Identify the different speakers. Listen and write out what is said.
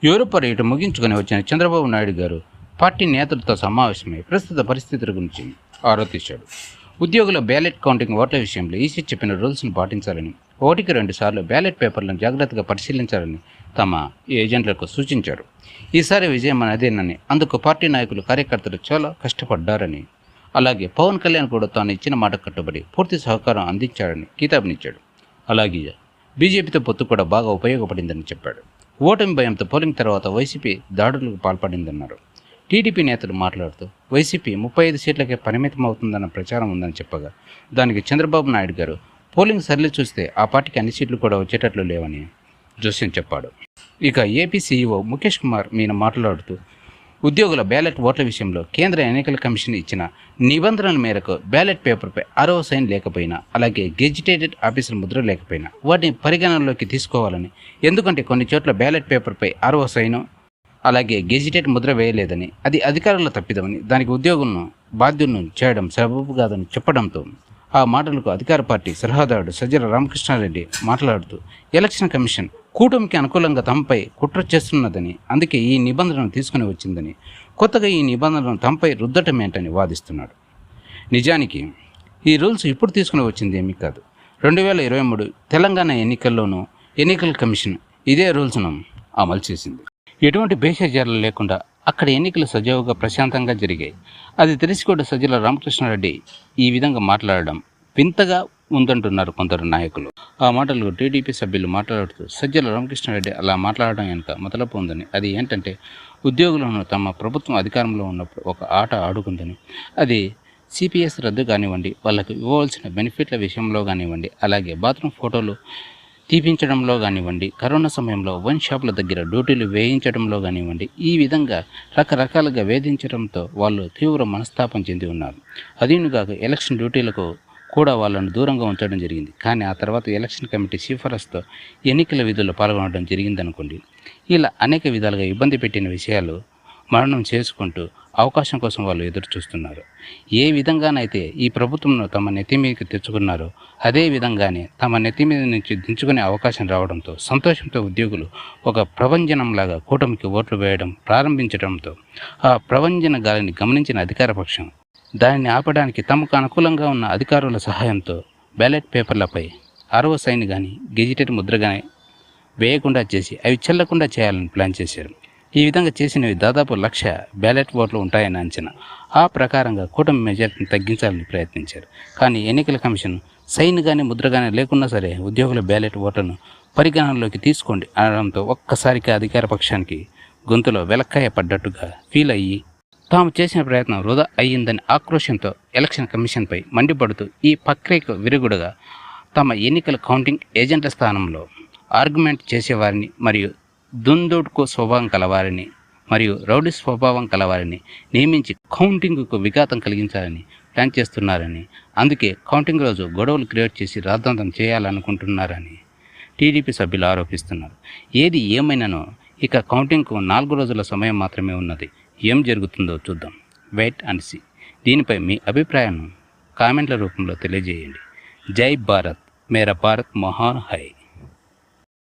Speaker 1: Europe పర్యటన ముగించుకొని వచ్చిన చంద్రబాబు నాయుడు గారు పార్టీ నేతలతో సమావేశమై ప్రస్తుత పరిస్థితుల గురించి ఆరోపించాడు. ఉద్యోగుల బ్యాలెట్ కౌంటింగ్ ఓట్ల విషయంలో ఈసీ చెప్పిన రూల్స్ను పాటించాలని, 1-2 సార్లు బ్యాలెట్ పేపర్లను జాగ్రత్తగా పరిశీలించాలని తమ ఏజెంట్లకు సూచించారు. ఈసారి విజయం అనేదేనని, అందుకు పార్టీ నాయకులు కార్యకర్తలు చాలా కష్టపడ్డారని, అలాగే పవన్ కళ్యాణ్ కూడా తాను ఇచ్చిన మాట కట్టుబడి పూర్తి సహకారం అందించాడని కితాబునిచ్చాడు. అలాగే బీజేపీతో పొత్తు కూడా బాగా ఉపయోగపడిందని చెప్పాడు. ఓటమి భయంతో పోలింగ్ తర్వాత వైసీపీ దాడులకు పాల్పడిందన్నారు. టీడీపీ నేతలు మాట్లాడుతూ వైసీపీ 35 సీట్లకే పరిమితం అవుతుందన్న ప్రచారం ఉందని చెప్పగా, దానికి చంద్రబాబు నాయుడు గారు పోలింగ్ సర్లే చూస్తే ఆ పార్టీకి అన్ని సీట్లు కూడా వచ్చేటట్లు లేవని జోస్యం చెప్పాడు. ఇక ఏపీ సీఈఓ ముఖేష్ కుమార్ మీన మాట్లాడుతూ ఉద్యోగుల బ్యాలెట్ ఓట్ల విషయంలో కేంద్ర ఎన్నికల కమిషన్ ఇచ్చిన నిబంధనల మేరకు బ్యాలెట్ పేపర్పై 6వ సైన్ లేకపోయినా, అలాగే గెజిటేటెడ్ ఆఫీసర్ ముద్ర లేకపోయినా వాటిని పరిగణనలోకి తీసుకోవాలని, ఎందుకంటే కొన్ని చోట్ల బ్యాలెట్ పేపర్పై 6వ సైను అలాగే గెజిటెడ్ ముద్ర వేయలేదని, అది అధికారుల తప్పిదమని, దానికి ఉద్యోగులను బాధ్యులను చేయడం సబబు కాదని చెప్పడంతో ఆ మాటలకు అధికార పార్టీ సలహాదారుడు సజ్జల రామకృష్ణారెడ్డి మాట్లాడుతూ ఎలక్షన్ కమిషన్ కూటమికి అనుకూలంగా తమపై కుట్ర చేస్తున్నదని, అందుకే ఈ నిబంధనను తీసుకుని వచ్చిందని, కొత్తగా ఈ నిబంధనలను తమపై రుద్దటమేంటని వాదిస్తున్నాడు. నిజానికి ఈ రూల్స్ ఇప్పుడు తీసుకుని వచ్చింది ఏమీ కాదు. 2023 తెలంగాణ ఎన్నికల్లోనూ ఎన్నికల కమిషన్ ఇదే రూల్స్ను అమలు చేసింది. ఎటువంటి భేషజాలు లేకుండా అక్కడ ఎన్నికలు సజావుగా ప్రశాంతంగా జరిగాయి. అది తెలిసి కూడా సజ్జల రామకృష్ణారెడ్డి ఈ విధంగా మాట్లాడడం వింతగా ఉందంటున్నారు కొందరు నాయకులు. ఆ మాటలు టీడీపీ సభ్యులు మాట్లాడుతూ సజ్జల రామకృష్ణారెడ్డి అలా మాట్లాడడం వెనుక మొదలపు ఉందని, అది ఏంటంటే ఉద్యోగులను తమ ప్రభుత్వం అధికారంలో ఉన్నప్పుడు ఒక ఆట ఆడుకుందని, అది సిపిఎస్ రద్దు కానివ్వండి, వాళ్ళకు ఇవ్వవలసిన బెనిఫిట్ల విషయంలో కానివ్వండి, అలాగే బాత్రూమ్ ఫోటోలు తీపించడంలో కానివ్వండి, కరోనా సమయంలో వైన్ షాపుల దగ్గర డ్యూటీలు వేయించడంలో కానివ్వండి, ఈ విధంగా రకరకాలుగా వేధించడంతో వాళ్ళు తీవ్ర మనస్తాపం చెంది ఉన్నారు. అదీనుగాక ఎలక్షన్ డ్యూటీలకు కూడా వాళ్ళను దూరంగా ఉంచడం జరిగింది. కానీ ఆ తర్వాత ఎలక్షన్ కమిటీ సిఫారసుతో ఎన్నికల విధుల్లో పాల్గొనడం జరిగిందనుకోండి. ఇలా అనేక విధాలుగా ఇబ్బంది పెట్టిన విషయాలు మరణం చేసుకుంటూ అవకాశం కోసం వాళ్ళు ఎదురు చూస్తున్నారు. ఏ విధంగానైతే ఈ ప్రభుత్వంను తమ నెత్తి మీదకి తెచ్చుకున్నారో అదే విధంగానే తమ నెత్తి మీద నుంచి దించుకునే అవకాశం రావడంతో సంతోషంతో ఉద్యోగులు ఒక ప్రభంజనంలాగా కూటమికి ఓట్లు వేయడం ప్రారంభించడంతో ఆ ప్రభంజన గాలిని గమనించిన అధికార పక్షం దానిని ఆపడానికి తమకు అనుకూలంగా ఉన్న అధికారుల సహాయంతో బ్యాలెట్ పేపర్లపై 6వ సైన్ కానీ గెజిటెడ్ ముద్ర కానీ వేయకుండా చేసి అవి చెల్లకుండా చేయాలని ప్లాన్ చేశారు. ఈ విధంగా చేసినవి దాదాపు 1,00,000 బ్యాలెట్ ఓట్లు ఉంటాయని అంచనా. ఆ ప్రకారంగా కూటమి మెజార్టీని తగ్గించాలని ప్రయత్నించారు. కానీ ఎన్నికల కమిషన్ సైన్ కానీ ముద్ర కానీ లేకున్నా సరే ఉద్యోగుల బ్యాలెట్ ఓట్లను పరిగణనలోకి తీసుకోండి అనడంతో ఒక్కసారిగా అధికార పక్షానికి గొంతులో వెలక్కాయ పడ్డట్టుగా ఫీల్ అయ్యి తాము చేసిన ప్రయత్నం వృధా అయ్యిందని ఆక్రోశంతో ఎలక్షన్ కమిషన్పై మండిపడుతూ ఈ ప్రక్రియకు విరుగుడుగా తమ ఎన్నికల కౌంటింగ్ ఏజెంట్ల స్థానంలో ఆర్గ్యుమెంట్ చేసేవారిని మరియు దుందుడుకు స్వభావం కలవారిని మరియు రౌడీ స్వభావం కలవారిని నియమించి కౌంటింగ్కు విఘాతం కలిగించాలని ప్లాన్ చేస్తున్నారని, అందుకే కౌంటింగ్ రోజు గొడవలు క్రియేట్ చేసి రాద్ధాంతం చేయాలనుకుంటున్నారని టీడీపీ సభ్యులు ఆరోపిస్తున్నారు. ఏది ఏమైనానో ఇక కౌంటింగ్కు 4 రోజుల సమయం మాత్రమే ఉన్నది. ఏం జరుగుతుందో చూద్దాం. Wait and see. దీనిపై మీ అభిప్రాయాన్ని కామెంట్ల రూపంలో తెలియజేయండి. జై భారత్, మేరా భారత్ మహాన్ హై.